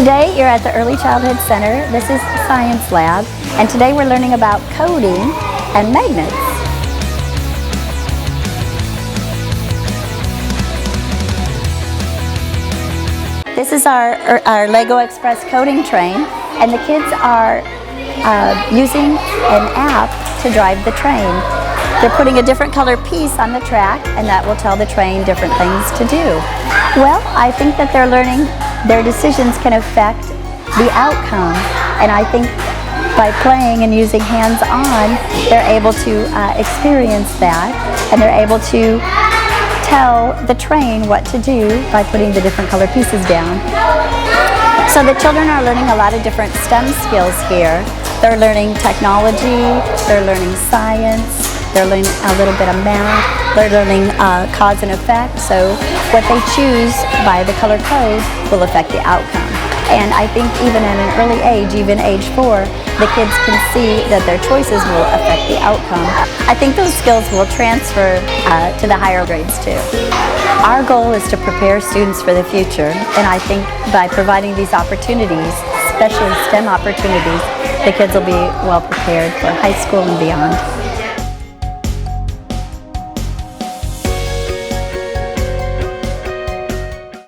Today you're at the Early Childhood Center. This is the Science Lab, and today we're learning about coding and magnets. This is our Lego Express coding train, and the kids are using an app to drive the train. They're putting a different color piece on the track, and that will tell the train different things to do. Well, I think that they're learning their decisions can affect the outcome, and I think by playing and using hands-on, they're able to experience that, and they're able to tell the train what to do by putting the different color pieces down. So the children are learning a lot of different STEM skills here. They're learning technology, they're learning science, they're learning a little bit of math, they're learning cause and effect. So what they choose by the color code will affect the outcome. And I think even at an early age, even age 4, the kids can see that their choices will affect the outcome. I think those skills will transfer to the higher grades too. Our goal is to prepare students for the future, and I think by providing these opportunities, especially STEM opportunities, the kids will be well prepared for high school and beyond.